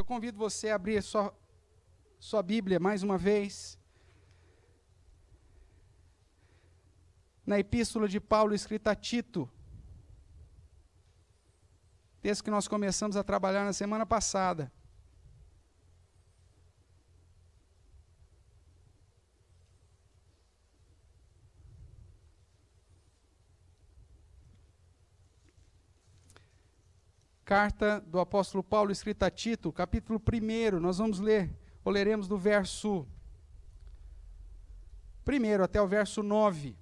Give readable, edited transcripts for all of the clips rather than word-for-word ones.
Eu convido você a abrir sua Bíblia mais uma vez. Na epístola de Paulo escrita a Tito. Texto que nós começamos a trabalhar na semana passada. Carta do apóstolo Paulo escrita a Tito, capítulo 1, nós vamos ler, ou leremos do verso 1 até o verso 9.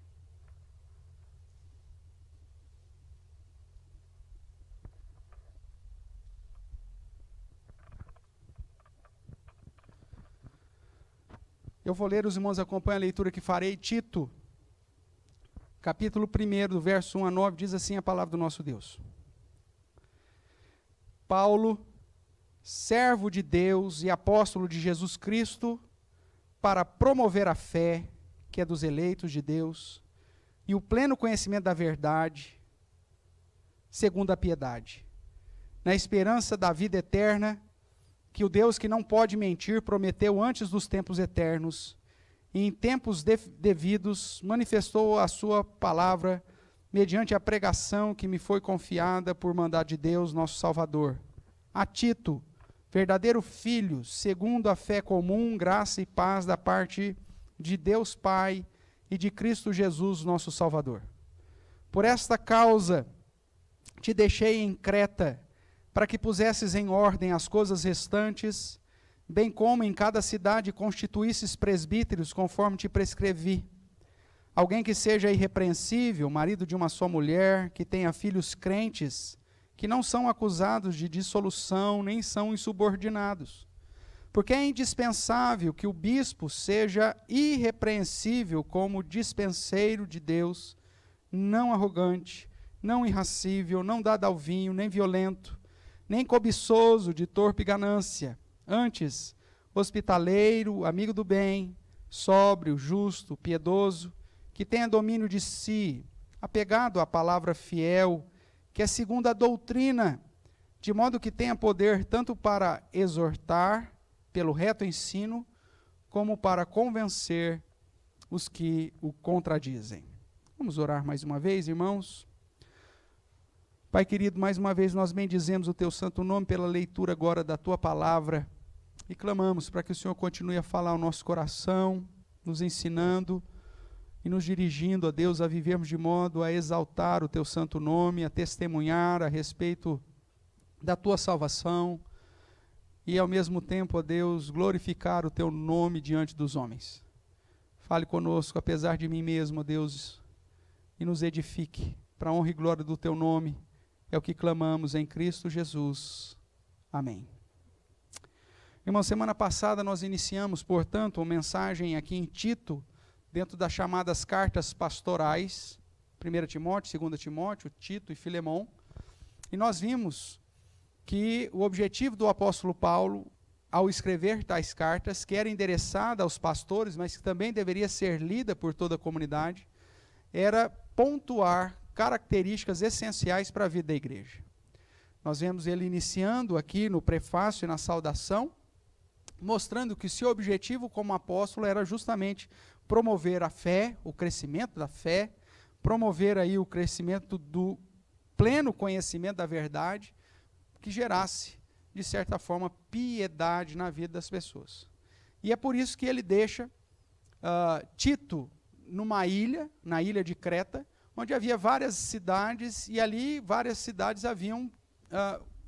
Eu vou ler, os irmãos acompanham a leitura que farei. Tito, capítulo 1, do verso 1 a 9, diz assim a palavra do nosso Deus. Paulo, servo de Deus e apóstolo de Jesus Cristo, para promover a fé, que é dos eleitos de Deus, e o pleno conhecimento da verdade, segundo a piedade, na esperança da vida eterna, que o Deus que não pode mentir prometeu antes dos tempos eternos, e em tempos devidos manifestou a sua palavra, mediante a pregação que me foi confiada por mandado de Deus, nosso Salvador. A Tito, verdadeiro filho, segundo a fé comum, graça e paz da parte de Deus Pai e de Cristo Jesus, nosso Salvador. Por esta causa te deixei em Creta, para que pusesses em ordem as coisas restantes, bem como em cada cidade constituísses presbíteros, conforme te prescrevi. Alguém que seja irrepreensível, marido de uma só mulher, que tenha filhos crentes, que não são acusados de dissolução, nem são insubordinados. Porque é indispensável que o bispo seja irrepreensível como dispenseiro de Deus, não arrogante, não irracível, não dado ao vinho, nem violento, nem cobiçoso de torpe ganância, antes hospitaleiro, amigo do bem, sóbrio, justo, piedoso, que tenha domínio de si, apegado à palavra fiel, que é segundo a doutrina, de modo que tenha poder tanto para exortar, pelo reto ensino, como para convencer os que o contradizem. Vamos orar mais uma vez, irmãos? Pai querido, mais uma vez nós bendizemos o teu santo nome pela leitura agora da tua palavra e clamamos para que o Senhor continue a falar ao nosso coração, nos ensinando, e nos dirigindo, ó Deus, a vivermos de modo a exaltar o teu santo nome, a testemunhar a respeito da tua salvação e, ao mesmo tempo, ó Deus, glorificar o teu nome diante dos homens. Fale conosco, apesar de mim mesmo, ó Deus, e nos edifique para a honra e glória do teu nome. É o que clamamos em Cristo Jesus. Amém. Irmão, semana passada nós iniciamos, portanto, uma mensagem aqui em Tito, dentro das chamadas cartas pastorais, 1 Timóteo, 2 Timóteo, Tito e Filemão, e nós vimos que o objetivo do apóstolo Paulo, ao escrever tais cartas, que era endereçada aos pastores, mas que também deveria ser lida por toda a comunidade, era pontuar características essenciais para a vida da igreja. Nós vemos ele iniciando aqui no prefácio e na saudação, mostrando que seu objetivo como apóstolo era justamente promover a fé, o crescimento da fé, promover aí o crescimento do pleno conhecimento da verdade, que gerasse, de certa forma, piedade na vida das pessoas. E é por isso que ele deixa Tito numa ilha, na ilha de Creta, onde havia várias cidades, e ali várias cidades haviam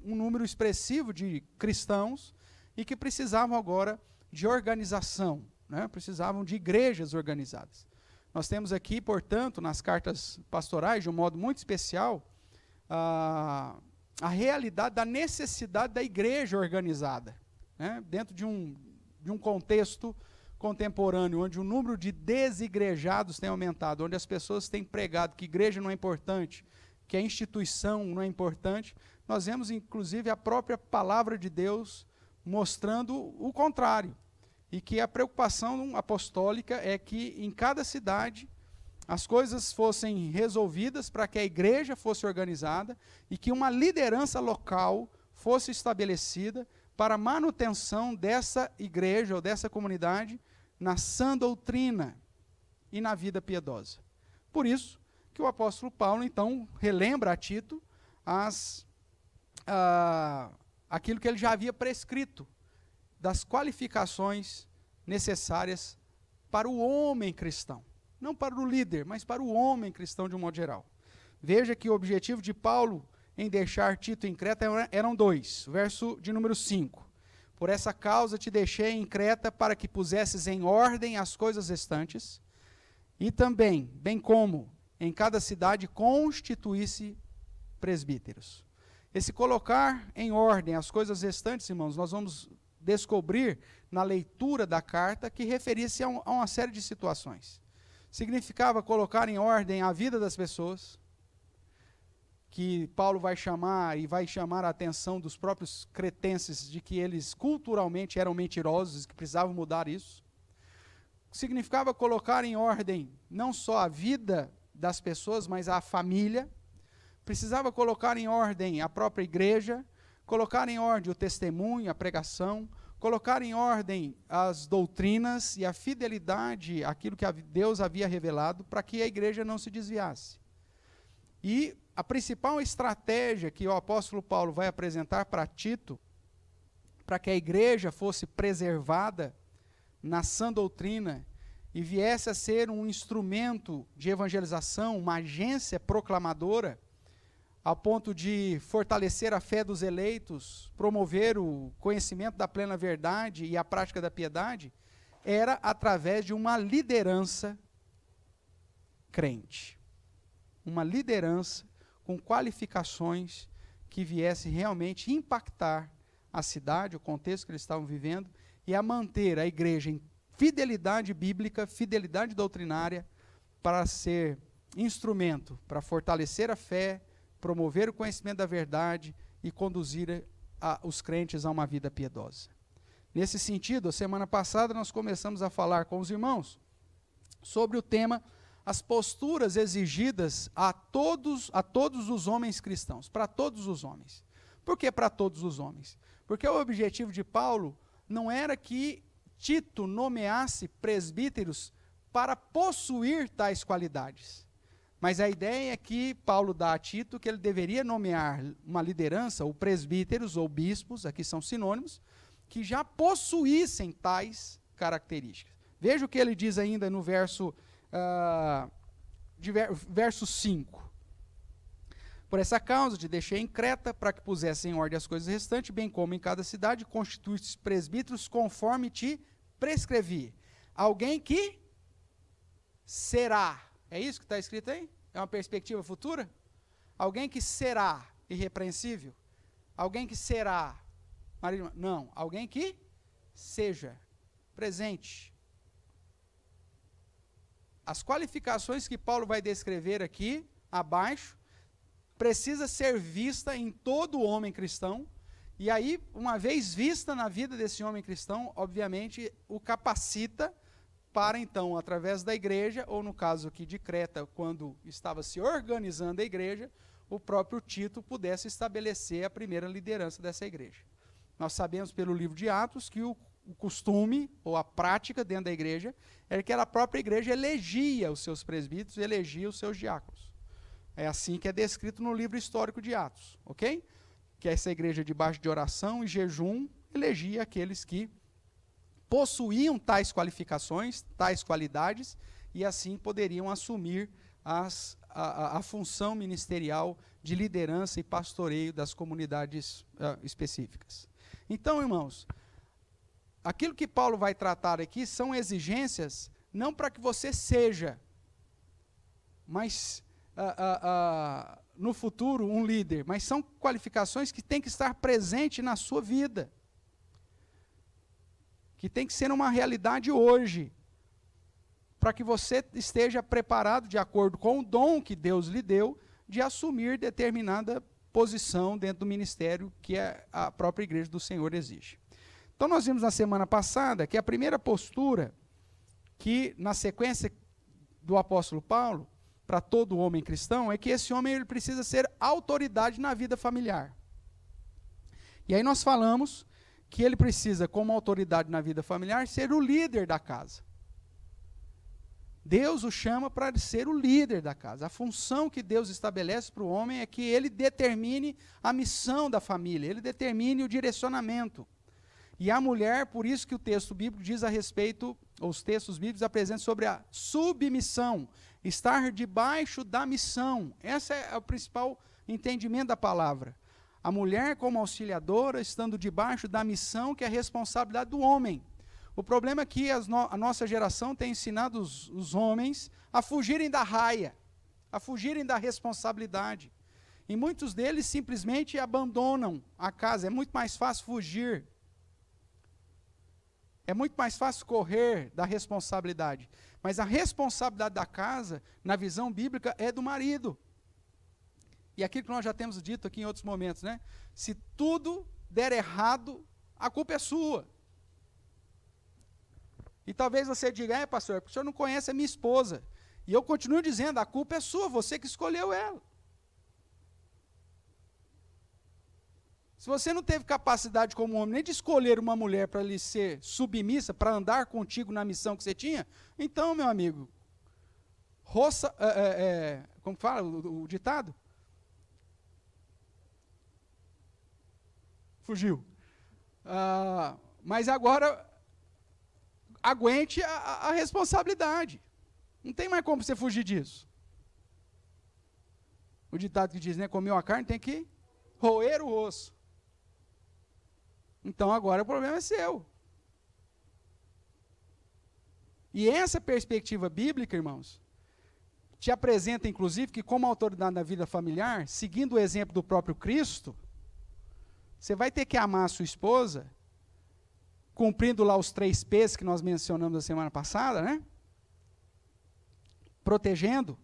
um número expressivo de cristãos, e que precisavam agora de organização, né? Precisavam de igrejas organizadas. Nós temos aqui, portanto, nas cartas pastorais, de um modo muito especial, a realidade da necessidade da igreja organizada, né? Dentro de um contexto contemporâneo, onde o número de desigrejados tem aumentado, onde as pessoas têm pregado que igreja não é importante, que a instituição não é importante, nós vemos, inclusive, a própria palavra de Deus mostrando o contrário. E que a preocupação apostólica é que em cada cidade as coisas fossem resolvidas para que a igreja fosse organizada e que uma liderança local fosse estabelecida para a manutenção dessa igreja ou dessa comunidade na sã doutrina e na vida piedosa. Por isso que o apóstolo Paulo, então, relembra a Tito aquilo que ele já havia prescrito, das qualificações necessárias para o homem cristão. Não para o líder, mas para o homem cristão de um modo geral. Veja que o objetivo de Paulo em deixar Tito em Creta eram dois. Verso de número 5. Por essa causa te deixei em Creta para que pusesses em ordem as coisas restantes, e também, bem como em cada cidade constituísse presbíteros. Esse colocar em ordem as coisas restantes, irmãos, nós vamos descobrir na leitura da carta que referia-se a uma série de situações. Significava colocar em ordem a vida das pessoas, que Paulo vai chamar a atenção dos próprios cretenses de que eles culturalmente eram mentirosos, que precisavam mudar isso. Significava colocar em ordem não só a vida das pessoas, mas a família. Precisava colocar em ordem a própria igreja, colocar em ordem o testemunho, a pregação, colocar em ordem as doutrinas e a fidelidade àquilo que Deus havia revelado para que a igreja não se desviasse. E a principal estratégia que o apóstolo Paulo vai apresentar para Tito, para que a igreja fosse preservada na sã doutrina e viesse a ser um instrumento de evangelização, uma agência proclamadora, ao ponto de fortalecer a fé dos eleitos, promover o conhecimento da plena verdade e a prática da piedade, era através de uma liderança crente. Uma liderança com qualificações que viesse realmente impactar a cidade, o contexto que eles estavam vivendo, e a manter a igreja em fidelidade bíblica, fidelidade doutrinária, para ser instrumento para fortalecer a fé, promover o conhecimento da verdade e conduzir os crentes a uma vida piedosa. Nesse sentido, a semana passada nós começamos a falar com os irmãos sobre o tema as posturas exigidas a todos os homens cristãos, para todos os homens. Por que para todos os homens? Porque o objetivo de Paulo não era que Tito nomeasse presbíteros para possuir tais qualidades. Mas a ideia é que Paulo dá a Tito que ele deveria nomear uma liderança, ou presbíteros, ou bispos, aqui são sinônimos, que já possuíssem tais características. Veja o que ele diz ainda no verso 5. Por essa causa te deixei em Creta, para que pusesse em ordem as coisas restantes, bem como em cada cidade, constituíste presbíteros conforme te prescrevi. Alguém que será. É isso que está escrito aí? É uma perspectiva futura? Alguém que será irrepreensível? Alguém que será. Não, alguém que seja presente. As qualificações que Paulo vai descrever aqui, abaixo, precisa ser vista em todo homem cristão, e aí, uma vez vista na vida desse homem cristão, obviamente, o capacita para, então, através da igreja, ou no caso aqui de Creta, quando estava se organizando a igreja, o próprio Tito pudesse estabelecer a primeira liderança dessa igreja. Nós sabemos pelo livro de Atos que o costume, ou a prática dentro da igreja, era que a própria igreja elegia os seus presbíteros, elegia os seus diáconos. É assim que é descrito no livro histórico de Atos, ok? Que essa igreja, debaixo de oração e jejum, elegia aqueles que possuíam tais qualificações, tais qualidades, e assim poderiam assumir a função ministerial de liderança e pastoreio das comunidades específicas. Então, irmãos, aquilo que Paulo vai tratar aqui são exigências, não para que você seja, mas no futuro um líder, mas são qualificações que têm que estar presentes na sua vida, que tem que ser uma realidade hoje, para que você esteja preparado, de acordo com o dom que Deus lhe deu, de assumir determinada posição dentro do ministério que a própria igreja do Senhor exige. Então nós vimos na semana passada que a primeira postura, que na sequência do apóstolo Paulo, para todo homem cristão, é que esse homem ele precisa ser autoridade na vida familiar. E aí nós falamos que ele precisa, como autoridade na vida familiar, ser o líder da casa. Deus o chama para ser o líder da casa. A função que Deus estabelece para o homem é que ele determine a missão da família, ele determine o direcionamento. E a mulher, por isso que o texto bíblico diz a respeito, ou os textos bíblicos apresentam sobre a submissão, estar debaixo da missão. Esse é o principal entendimento da palavra. A mulher como auxiliadora, estando debaixo da missão que é a responsabilidade do homem. O problema é que a nossa geração tem ensinado os homens a fugirem da raia, a fugirem da responsabilidade. E muitos deles simplesmente abandonam a casa. É muito mais fácil fugir. É muito mais fácil correr da responsabilidade. Mas a responsabilidade da casa, na visão bíblica, é do marido. E aquilo que nós já temos dito aqui em outros momentos, né? Se tudo der errado, a culpa é sua. E talvez você diga, pastor, o senhor não conhece a minha esposa. E eu continuo dizendo, a culpa é sua, você que escolheu ela. Se você não teve capacidade como homem nem de escolher uma mulher para lhe ser submissa, para andar contigo na missão que você tinha, então, meu amigo, como fala o ditado? Fugiu. Mas agora, aguente a responsabilidade. Não tem mais como você fugir disso. O ditado que diz, né, comeu a carne, tem que roer o osso. Então agora o problema é seu. E essa perspectiva bíblica, irmãos, te apresenta, inclusive, que como autoridade na vida familiar, seguindo o exemplo do próprio Cristo, você vai ter que amar a sua esposa, cumprindo lá os 3 P's que nós mencionamos na semana passada, né? Protegendo,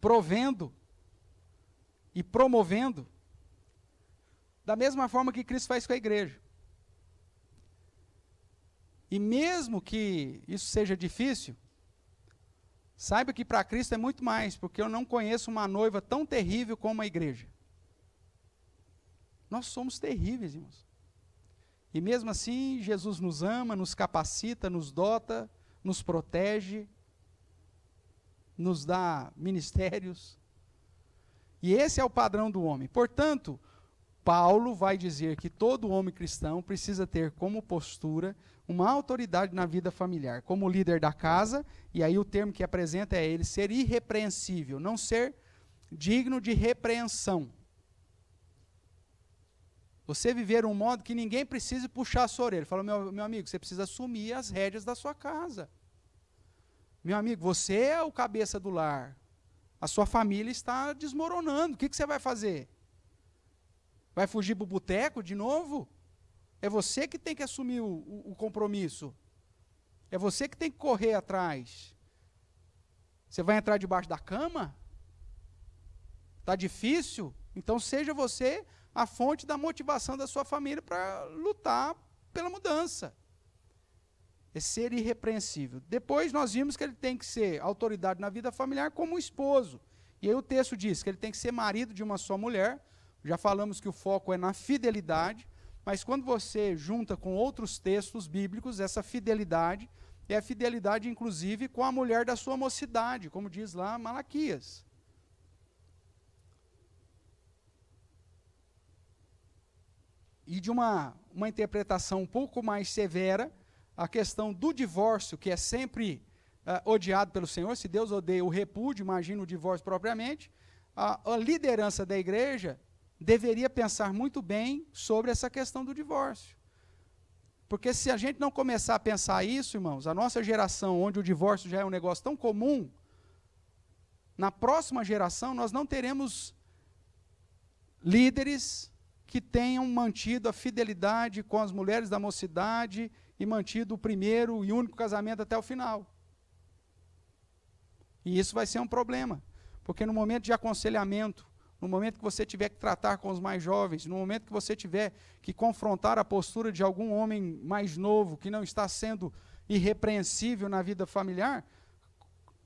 provendo e promovendo, da mesma forma que Cristo faz com a igreja. E mesmo que isso seja difícil, saiba que para Cristo é muito mais, porque eu não conheço uma noiva tão terrível como a igreja. Nós somos terríveis, irmãos. E mesmo assim, Jesus nos ama, nos capacita, nos dota, nos protege, nos dá ministérios. E esse é o padrão do homem. Portanto, Paulo vai dizer que todo homem cristão precisa ter como postura uma autoridade na vida familiar, como líder da casa, e aí o termo que apresenta é ele ser irrepreensível, não ser digno de repreensão. Você viver um modo que ninguém precise puxar a sua orelha. Fala, meu amigo, você precisa assumir as rédeas da sua casa. Meu amigo, você é o cabeça do lar. A sua família está desmoronando. O que você vai fazer? Vai fugir para o boteco de novo? É você que tem que assumir o compromisso. É você que tem que correr atrás. Você vai entrar debaixo da cama? Está difícil? Então seja você a fonte da motivação da sua família para lutar pela mudança. É ser irrepreensível. Depois nós vimos que ele tem que ser autoridade na vida familiar como esposo. E aí o texto diz que ele tem que ser marido de uma só mulher. Já falamos que o foco é na fidelidade, mas quando você junta com outros textos bíblicos, essa fidelidade é a fidelidade inclusive com a mulher da sua mocidade, como diz lá Malaquias. E de uma interpretação um pouco mais severa, a questão do divórcio, que é sempre odiado pelo Senhor. Se Deus odeia o repúdio, imagina o divórcio propriamente, a liderança da igreja deveria pensar muito bem sobre essa questão do divórcio. Porque se a gente não começar a pensar isso, irmãos, a nossa geração, onde o divórcio já é um negócio tão comum, na próxima geração nós não teremos líderes que tenham mantido a fidelidade com as mulheres da mocidade e mantido o primeiro e único casamento até o final. E isso vai ser um problema, porque no momento de aconselhamento, no momento que você tiver que tratar com os mais jovens, no momento que você tiver que confrontar a postura de algum homem mais novo, que não está sendo irrepreensível na vida familiar,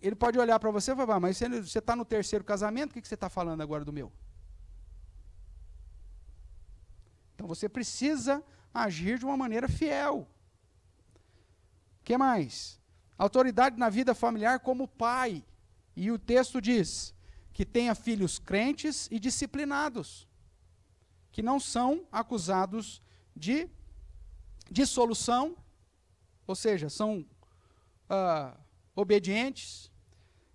ele pode olhar para você e falar, mas você está no 3º casamento, o que você está falando agora do meu? Então você precisa agir de uma maneira fiel. O que mais? Autoridade na vida familiar como pai. E o texto diz que tenha filhos crentes e disciplinados, que não são acusados de dissolução, ou seja, são obedientes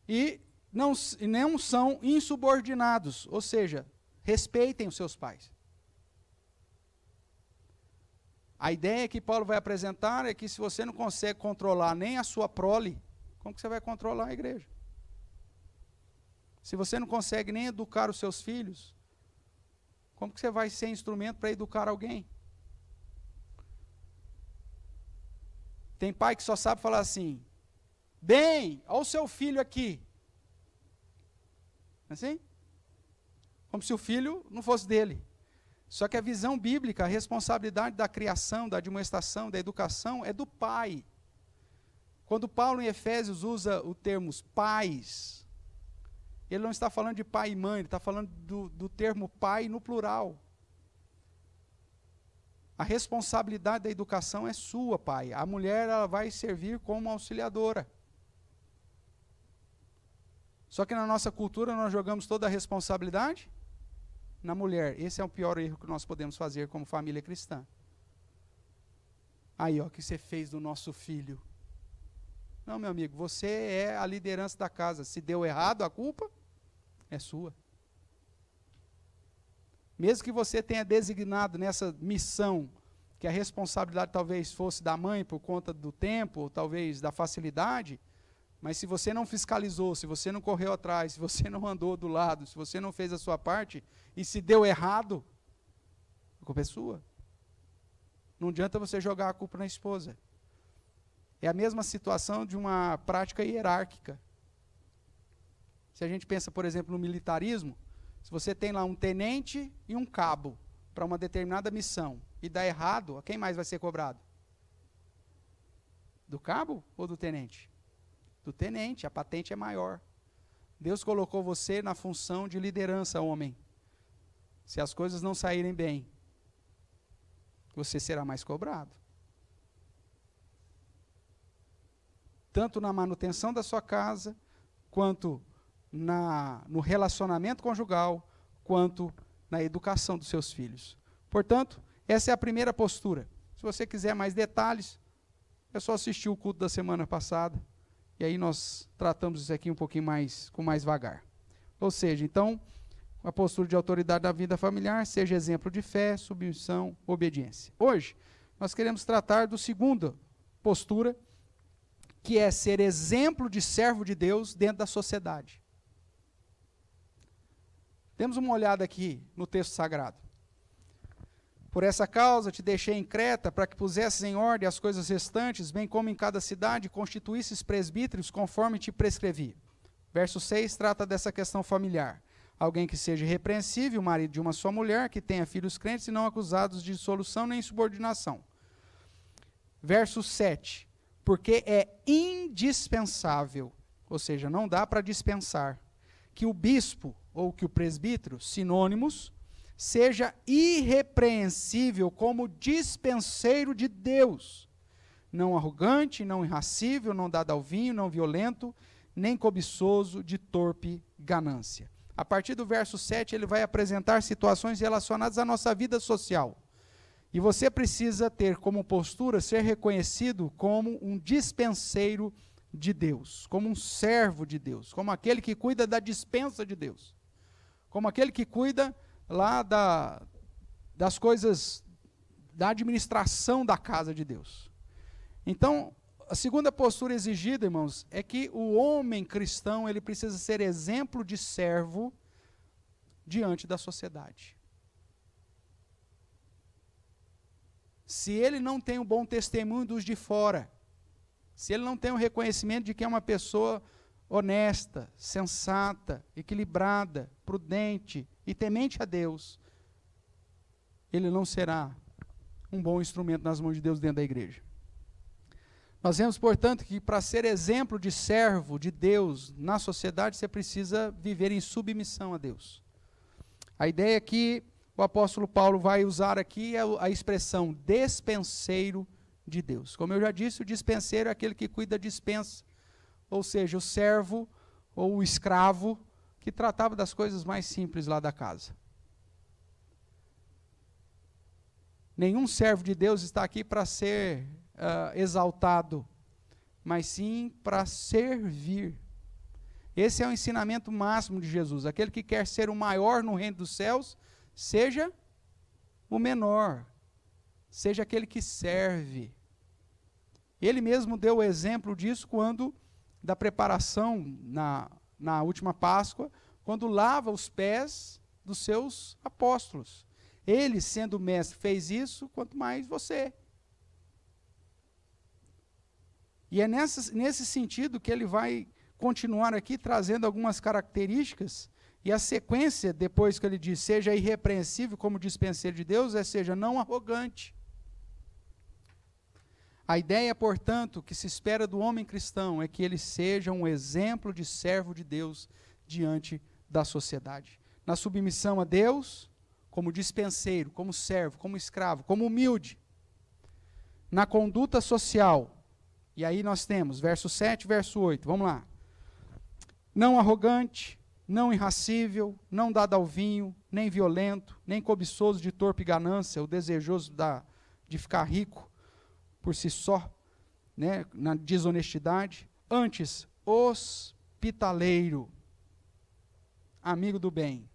e não são insubordinados, ou seja, respeitem os seus pais. A ideia que Paulo vai apresentar é que se você não consegue controlar nem a sua prole, como que você vai controlar a igreja? Se você não consegue nem educar os seus filhos, como que você vai ser instrumento para educar alguém? Tem pai que só sabe falar assim, bem, olha o seu filho aqui. Assim? Como se o filho não fosse dele. Só que a visão bíblica, a responsabilidade da criação, da admoestação, da educação é do pai. Quando Paulo em Efésios usa o termo pais, ele não está falando de pai e mãe, ele está falando do termo pai no plural. A responsabilidade da educação é sua, pai. A mulher ela vai servir como auxiliadora. Só que na nossa cultura nós jogamos toda a responsabilidade na mulher. Esse é o pior erro que nós podemos fazer como família cristã. Aí, ó, o que você fez do nosso filho? Não, meu amigo, você é a liderança da casa. Se deu errado, a culpa é sua. Mesmo que você tenha designado nessa missão, que a responsabilidade talvez fosse da mãe por conta do tempo, ou talvez da facilidade, mas se você não fiscalizou, se você não correu atrás, se você não andou do lado, se você não fez a sua parte, e se deu errado, a culpa é sua. Não adianta você jogar a culpa na esposa. É a mesma situação de uma prática hierárquica. Se a gente pensa, por exemplo, no militarismo, se você tem lá um tenente e um cabo para uma determinada missão, e dá errado, quem mais vai ser cobrado? Do cabo ou do tenente? Do tenente, a patente é maior. Deus colocou você na função de liderança, homem. Se as coisas não saírem bem, você será mais cobrado. Tanto na manutenção da sua casa, quanto no relacionamento conjugal, quanto na educação dos seus filhos. Portanto, essa é a primeira postura. Se você quiser mais detalhes, é só assistir o culto da semana passada, e aí nós tratamos isso aqui um pouquinho mais, com mais vagar. Ou seja, então, a postura de autoridade da vida familiar, seja exemplo de fé, submissão, obediência. Hoje, nós queremos tratar do segunda postura, que é ser exemplo de servo de Deus dentro da sociedade. Demos uma olhada aqui no texto sagrado. Por essa causa te deixei em Creta, para que pusesses em ordem as coisas restantes, bem como em cada cidade constituísses presbíteros, conforme te prescrevi. Verso 6 trata dessa questão familiar. Alguém que seja irrepreensível, marido de uma só mulher, que tenha filhos crentes e não acusados de dissolução nem insubordinação. Verso 7. Porque é indispensável, ou seja, não dá para dispensar, que o bispo ou que o presbítero, sinônimos, seja irrepreensível como dispenseiro de Deus, não arrogante, não irracível, não dado ao vinho, não violento, nem cobiçoso de torpe ganância. A partir do verso 7, ele vai apresentar situações relacionadas à nossa vida social. E você precisa ter como postura ser reconhecido como um dispenseiro de Deus, como um servo de Deus, como aquele que cuida da dispensa de Deus, como aquele que cuida lá das coisas, da administração da casa de Deus. Então, a segunda postura exigida, irmãos, é que o homem cristão, ele precisa ser exemplo de servo diante da sociedade. Se ele não tem um bom testemunho dos de fora, se ele não tem um reconhecimento de que é uma pessoa honesta, sensata, equilibrada, prudente e temente a Deus, ele não será um bom instrumento nas mãos de Deus dentro da igreja. Nós vemos, portanto, que para ser exemplo de servo de Deus na sociedade, você precisa viver em submissão a Deus. A ideia é que o apóstolo Paulo vai usar aqui a expressão despenseiro de Deus. Como eu já disse, o dispenseiro é aquele que cuida da dispensa, ou seja, o servo ou o escravo que tratava das coisas mais simples lá da casa. Nenhum servo de Deus está aqui para ser exaltado, mas sim para servir. Esse é o ensinamento máximo de Jesus. Aquele que quer ser o maior no reino dos céus, seja o menor, seja aquele que serve. Ele mesmo deu o exemplo disso quando, da preparação na última Páscoa, quando lava os pés dos seus apóstolos. Ele, sendo mestre, fez isso, quanto mais você. E é nesse sentido que ele vai continuar aqui trazendo algumas características, e a sequência, depois que ele diz, seja irrepreensível como dispenseiro de Deus, seja não arrogante. A ideia, portanto, que se espera do homem cristão é que ele seja um exemplo de servo de Deus diante da sociedade. Na submissão a Deus, como dispenseiro, como servo, como escravo, como humilde. Na conduta social, e aí nós temos verso 7 e verso 8, vamos lá. Não arrogante, não irracível, não dado ao vinho, nem violento, nem cobiçoso de torpe ganância, ou desejoso de ficar rico por si só, né, na desonestidade. Antes, hospitaleiro, amigo do bem,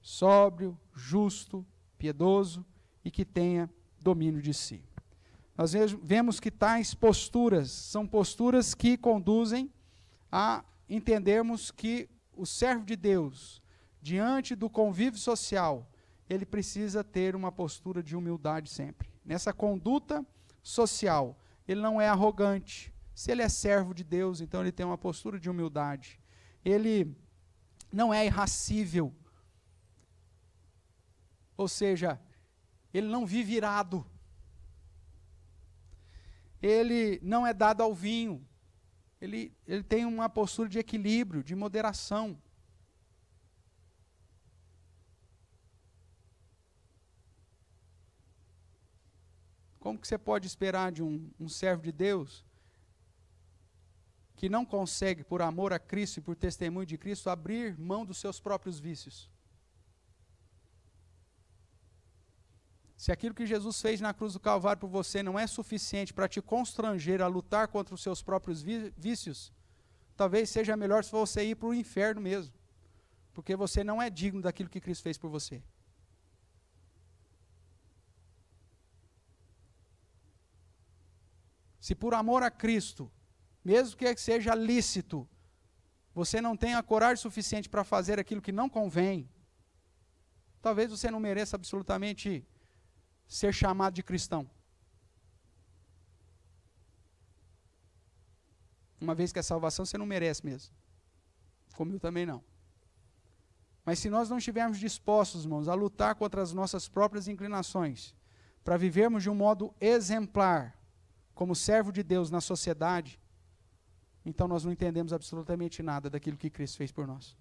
sóbrio, justo, piedoso e que tenha domínio de si. Nós vemos que tais posturas são posturas que conduzem a entendermos que o servo de Deus, diante do convívio social, ele precisa ter uma postura de humildade sempre. Nessa conduta social, ele não é arrogante. Se ele é servo de Deus, então ele tem uma postura de humildade. Ele não é irracível. Ou seja, ele não vive irado. Ele não é dado ao vinho. Ele tem uma postura de equilíbrio, de moderação. Como que você pode esperar de um servo de Deus que não consegue, por amor a Cristo e por testemunho de Cristo, abrir mão dos seus próprios vícios? Se aquilo que Jesus fez na cruz do Calvário por você não é suficiente para te constranger a lutar contra os seus próprios vícios, talvez seja melhor se você ir para o inferno mesmo, porque você não é digno daquilo que Cristo fez por você. Se por amor a Cristo, mesmo que seja lícito, você não tem a coragem suficiente para fazer aquilo que não convém, talvez você não mereça absolutamente ser chamado de cristão. Uma vez que é salvação, você não merece mesmo. Como eu também não. Mas se nós não estivermos dispostos, irmãos, a lutar contra as nossas próprias inclinações, para vivermos de um modo exemplar, como servo de Deus na sociedade, então nós não entendemos absolutamente nada daquilo que Cristo fez por nós.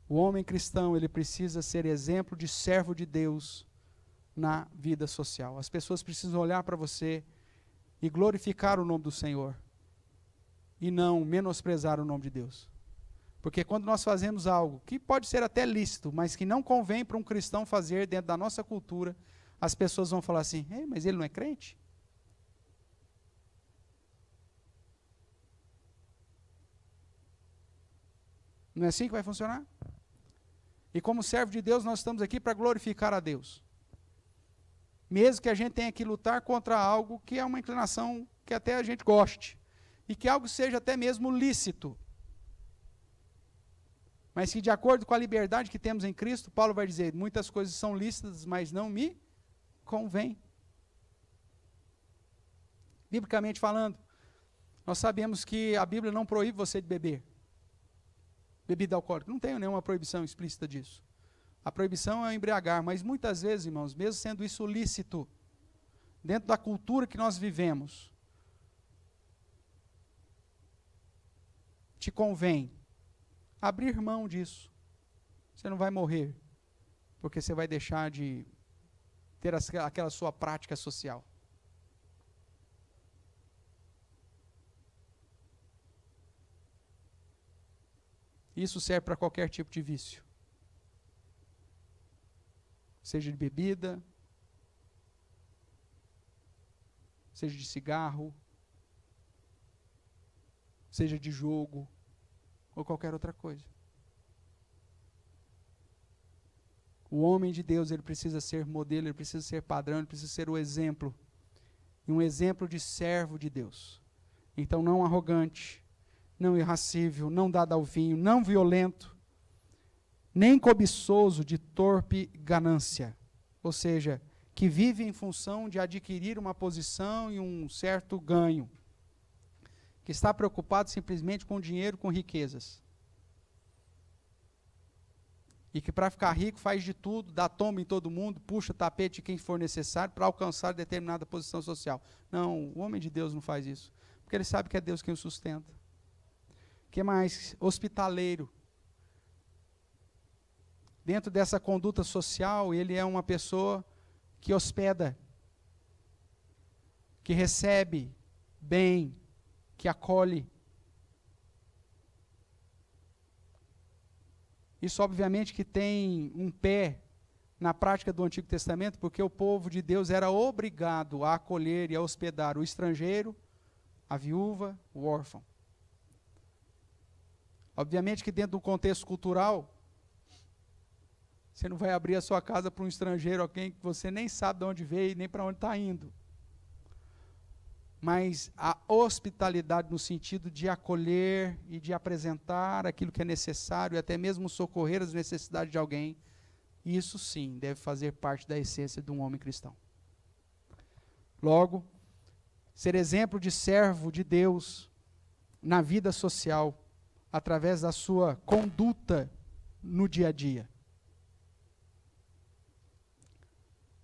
O homem cristão, ele precisa ser exemplo de servo de Deus na vida social. As pessoas precisam olhar para você e glorificar o nome do Senhor, e não menosprezar o nome de Deus. Porque quando nós fazemos algo que pode ser até lícito, mas que não convém para um cristão fazer dentro da nossa cultura, as pessoas vão falar assim, mas ele não é crente? Não é assim que vai funcionar? E como servo de Deus, nós estamos aqui para glorificar a Deus. Mesmo que a gente tenha que lutar contra algo que é uma inclinação que até a gente goste. E que algo seja até mesmo lícito. Mas que de acordo com a liberdade que temos em Cristo, Paulo vai dizer, muitas coisas são lícitas, mas não me convém. Biblicamente falando, nós sabemos que a Bíblia não proíbe você de beber bebida alcoólica. Não tem nenhuma proibição explícita disso. A proibição é embriagar, mas muitas vezes, irmãos, mesmo sendo isso lícito, dentro da cultura que nós vivemos, te convém abrir mão disso. Você não vai morrer, porque você vai deixar de ter aquela sua prática social. Isso serve para qualquer tipo de vício. Seja de bebida, seja de cigarro, seja de jogo, ou qualquer outra coisa. O homem de Deus, ele precisa ser modelo, ele precisa ser padrão, ele precisa ser o exemplo. E um exemplo de servo de Deus. Então, não arrogante, não irracível, não dado ao vinho, não violento, nem cobiçoso de torpe ganância. Ou seja, que vive em função de adquirir uma posição e um certo ganho. Que está preocupado simplesmente com dinheiro, com riquezas. E que para ficar rico faz de tudo, dá tomba em todo mundo, puxa tapete de quem for necessário para alcançar determinada posição social. Não, o homem de Deus não faz isso. Porque ele sabe que é Deus quem o sustenta. Que mais? Hospitaleiro. Dentro dessa conduta social, ele é uma pessoa que hospeda, que recebe bem, que acolhe. Isso, obviamente, que tem um pé na prática do Antigo Testamento, porque o povo de Deus era obrigado a acolher e a hospedar o estrangeiro, a viúva, o órfão. Obviamente que dentro do contexto cultural, você não vai abrir a sua casa para um estrangeiro, alguém que você nem sabe de onde veio, nem para onde está indo. Mas a hospitalidade no sentido de acolher e de apresentar aquilo que é necessário, e até mesmo socorrer as necessidades de alguém, isso sim deve fazer parte da essência de um homem cristão. Logo, ser exemplo de servo de Deus na vida social, através da sua conduta no dia a dia.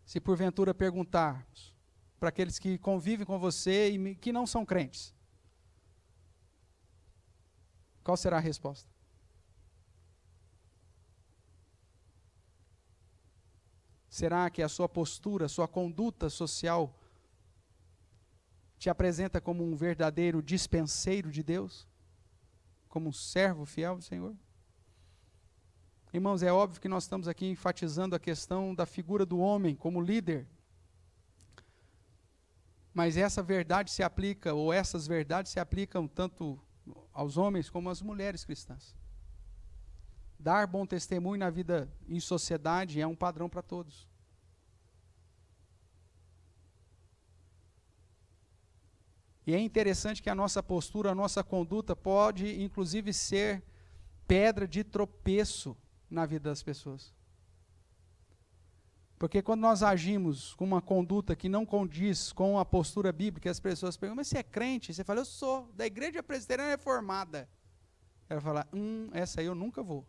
Se porventura perguntarmos para aqueles que convivem com você e que não são crentes, qual será a resposta? Será que a sua postura, a sua conduta social te apresenta como um verdadeiro dispenseiro de Deus? Como um servo fiel do Senhor? Irmãos, é óbvio que nós estamos aqui enfatizando a questão da figura do homem como líder. Mas essa verdade se aplica, ou essas verdades se aplicam tanto aos homens como às mulheres cristãs. Dar bom testemunho na vida em sociedade é um padrão para todos. E é interessante que a nossa postura, a nossa conduta pode, inclusive, ser pedra de tropeço na vida das pessoas. Porque quando nós agimos com uma conduta que não condiz com a postura bíblica, as pessoas perguntam, mas você é crente? Você fala, eu sou, da Igreja Presbiteriana Reformada. Ela fala, essa aí eu nunca vou.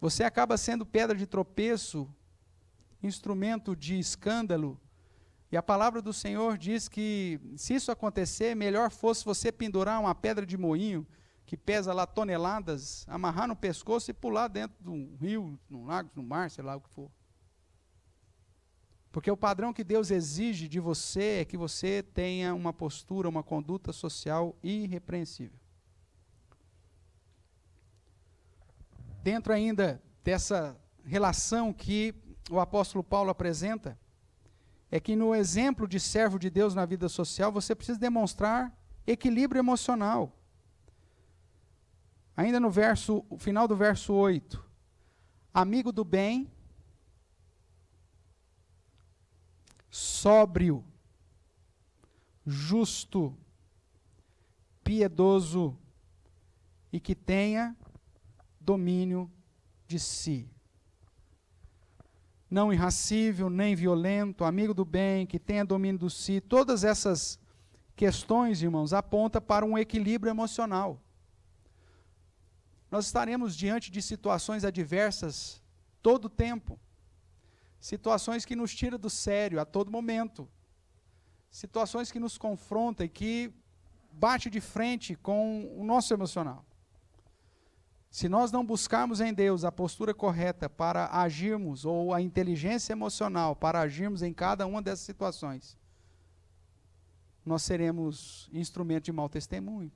Você acaba sendo pedra de tropeço, instrumento de escândalo, e a palavra do Senhor diz que, se isso acontecer, melhor fosse você pendurar uma pedra de moinho, que pesa lá toneladas, amarrar no pescoço e pular dentro de um rio, num lago, no mar, sei lá o que for. Porque o padrão que Deus exige de você é que você tenha uma postura, uma conduta social irrepreensível. Dentro ainda dessa relação que o apóstolo Paulo apresenta, é que no exemplo de servo de Deus na vida social, você precisa demonstrar equilíbrio emocional. Ainda no final do verso 8, amigo do bem, sóbrio, justo, piedoso e que tenha domínio de si. Não irracível, nem violento, amigo do bem, que tenha domínio de si. Todas essas questões, irmãos, apontam para um equilíbrio emocional. Nós estaremos diante de situações adversas todo o tempo. Situações que nos tiram do sério a todo momento. Situações que nos confrontam e que bate de frente com o nosso emocional. Se nós não buscarmos em Deus a postura correta para agirmos, ou a inteligência emocional para agirmos em cada uma dessas situações, nós seremos instrumento de mau testemunho.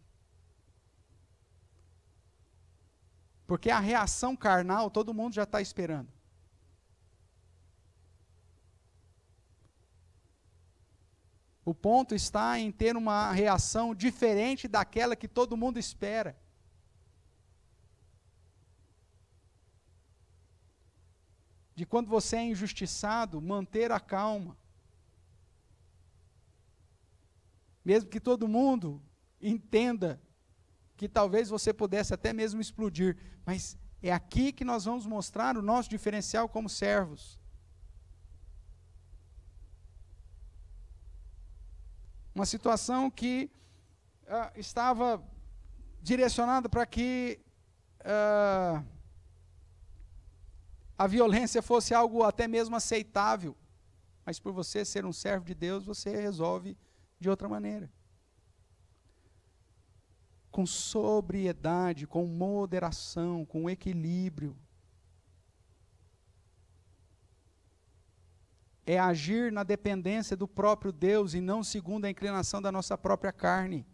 Porque a reação carnal todo mundo já está esperando. O ponto está em ter uma reação diferente daquela que todo mundo espera. De quando você é injustiçado, manter a calma. Mesmo que todo mundo entenda que talvez você pudesse até mesmo explodir. Mas é aqui que nós vamos mostrar o nosso diferencial como servos. Uma situação que estava direcionada para que a violência fosse algo até mesmo aceitável. Mas por você ser um servo de Deus, você resolve de outra maneira. Com sobriedade, com moderação, com equilíbrio. É agir na dependência do próprio Deus e não segundo a inclinação da nossa própria carne.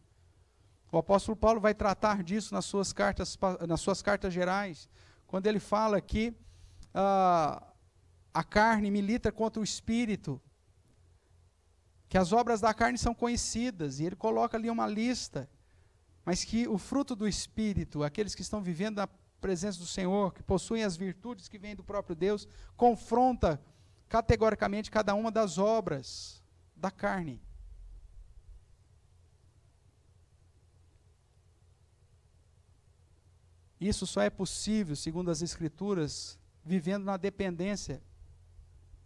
O apóstolo Paulo vai tratar disso nas suas cartas gerais, quando ele fala que a carne milita contra o espírito, que as obras da carne são conhecidas, e ele coloca ali uma lista, mas que o fruto do espírito, aqueles que estão vivendo na presença do Senhor, que possuem as virtudes que vêm do próprio Deus, confronta categoricamente cada uma das obras da carne. Isso só é possível, segundo as Escrituras, vivendo na dependência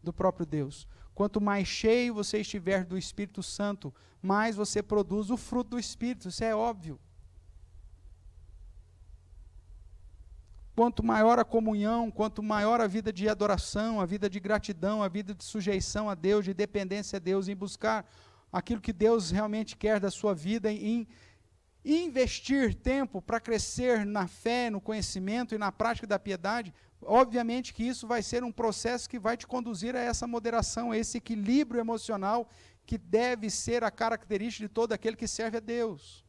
do próprio Deus. Quanto mais cheio você estiver do Espírito Santo, mais você produz o fruto do Espírito, isso é óbvio. Quanto maior a comunhão, quanto maior a vida de adoração, a vida de gratidão, a vida de sujeição a Deus, de dependência a Deus, em buscar aquilo que Deus realmente quer da sua vida, em investir tempo para crescer na fé, no conhecimento e na prática da piedade, obviamente que isso vai ser um processo que vai te conduzir a essa moderação, a esse equilíbrio emocional que deve ser a característica de todo aquele que serve a Deus.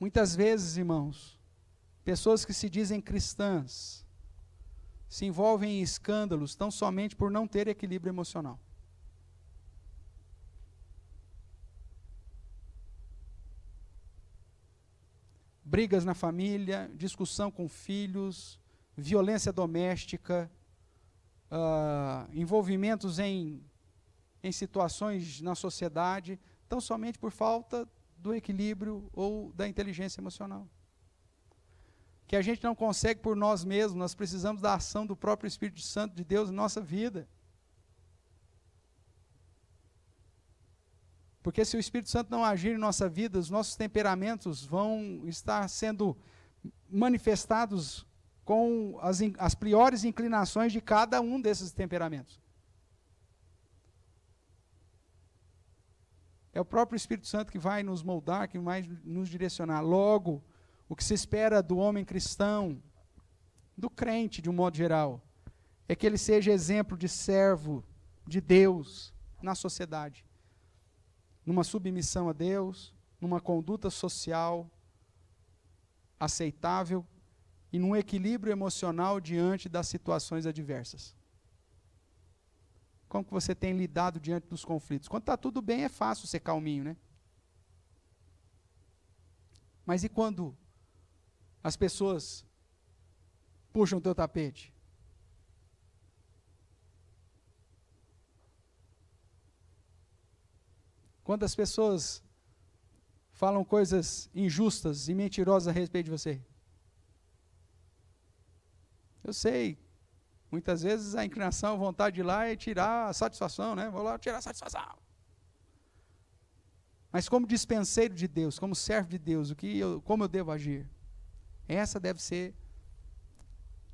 Muitas vezes, irmãos, pessoas que se dizem cristãs se envolvem em escândalos tão somente por não ter equilíbrio emocional. Brigas na família, discussão com filhos, violência doméstica, envolvimentos em situações na sociedade, tão somente por falta do equilíbrio ou da inteligência emocional. Que a gente não consegue por nós mesmos, nós precisamos da ação do próprio Espírito Santo de Deus na nossa vida. Porque se o Espírito Santo não agir em nossa vida, os nossos temperamentos vão estar sendo manifestados com as piores inclinações de cada um desses temperamentos. É o próprio Espírito Santo que vai nos moldar, que vai nos direcionar. Logo, o que se espera do homem cristão, do crente de um modo geral, é que ele seja exemplo de servo de Deus na sociedade. Numa submissão a Deus, numa conduta social aceitável e num equilíbrio emocional diante das situações adversas. Como que você tem lidado diante dos conflitos? Quando está tudo bem, é fácil ser calminho, né? Mas e quando as pessoas puxam o teu tapete? Quando as pessoas falam coisas injustas e mentirosas a respeito de você? Eu sei, muitas vezes a inclinação, a vontade de ir lá é tirar a satisfação, né? Vou lá tirar a satisfação. Mas como dispenseiro de Deus, como servo de Deus, como eu devo agir? Essa deve ser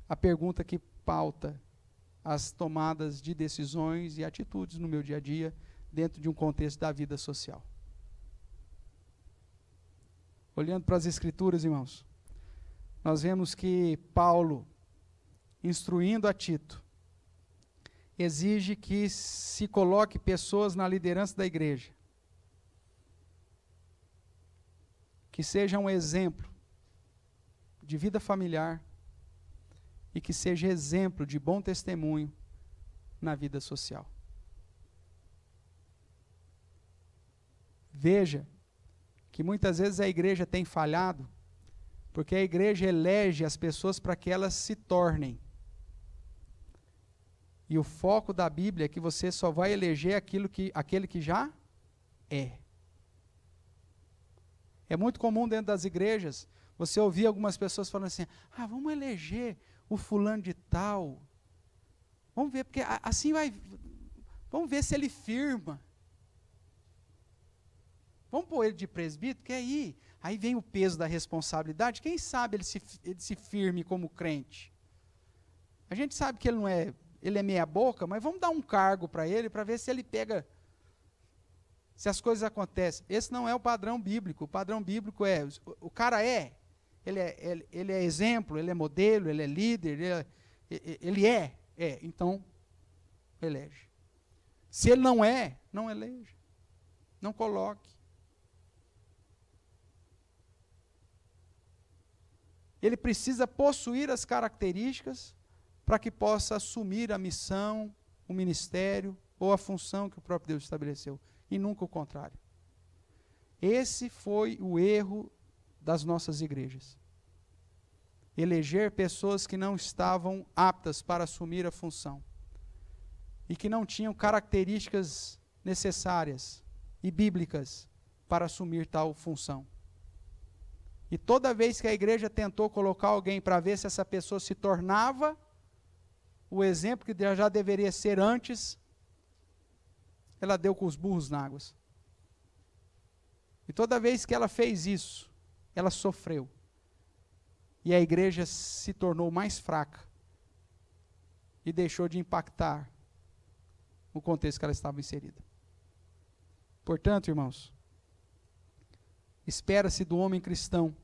a pergunta que pauta as tomadas de decisões e atitudes no meu dia a dia, dentro de um contexto da vida social. Olhando para as Escrituras, irmãos, nós vemos que Paulo, instruindo a Tito, exige que se coloque pessoas na liderança da igreja, que sejam um exemplo de vida familiar e que seja exemplo de bom testemunho na vida social. Veja que muitas vezes a igreja tem falhado, porque a igreja elege as pessoas para que elas se tornem. E o foco da Bíblia é que você só vai eleger aquele que já é. É muito comum dentro das igrejas você ouvir algumas pessoas falando assim: vamos eleger o fulano de tal. Vamos ver, porque assim vai. Vamos ver se ele firma. Vamos pôr ele de presbítero, que aí vem o peso da responsabilidade. Quem sabe ele se firme como crente? A gente sabe que ele é meia boca, mas vamos dar um cargo para ele, para ver se ele pega, se as coisas acontecem. Esse não é o padrão bíblico. O padrão bíblico é, o cara ele é exemplo, ele é modelo, ele é líder, então elege. Se ele não é, não elege, não coloque. Ele precisa possuir as características para que possa assumir a missão, o ministério ou a função que o próprio Deus estabeleceu, e nunca o contrário. Esse foi o erro das nossas igrejas. Eleger pessoas que não estavam aptas para assumir a função e que não tinham características necessárias e bíblicas para assumir tal função. E toda vez que a igreja tentou colocar alguém para ver se essa pessoa se tornava o exemplo que já deveria ser antes, ela deu com os burros na água. E toda vez que ela fez isso, ela sofreu. E a igreja se tornou mais fraca e deixou de impactar o contexto que ela estava inserida. Portanto, irmãos, espera-se do homem cristão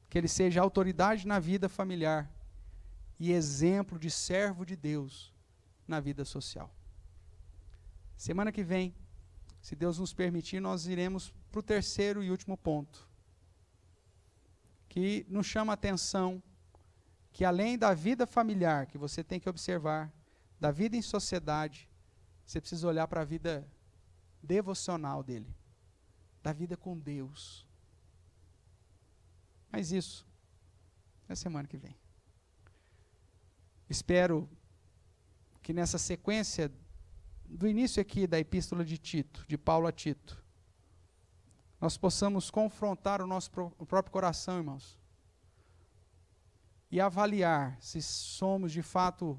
que ele seja autoridade na vida familiar e exemplo de servo de Deus na vida social. Semana que vem, se Deus nos permitir, nós iremos para o terceiro e último ponto, que nos chama a atenção que além da vida familiar, que você tem que observar, da vida em sociedade, você precisa olhar para a vida devocional dele, da vida com Deus. Mas isso, na semana que vem. Espero que nessa sequência, do início aqui da epístola de Tito, de Paulo a Tito, nós possamos confrontar o nosso próprio coração, irmãos, e avaliar se somos de fato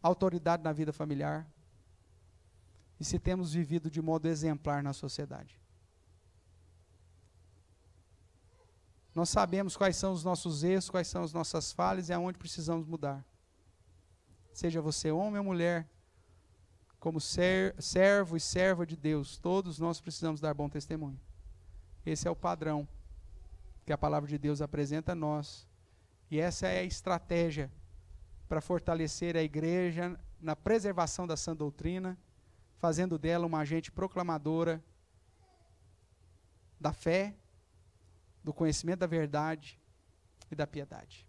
autoridade na vida familiar e se temos vivido de modo exemplar na sociedade. Nós sabemos quais são os nossos erros, quais são as nossas falhas e aonde precisamos mudar. Seja você homem ou mulher, como servo e serva de Deus, todos nós precisamos dar bom testemunho. Esse é o padrão que a palavra de Deus apresenta a nós. E essa é a estratégia para fortalecer a igreja na preservação da sã doutrina, fazendo dela uma agente proclamadora da fé, do conhecimento da verdade e da piedade.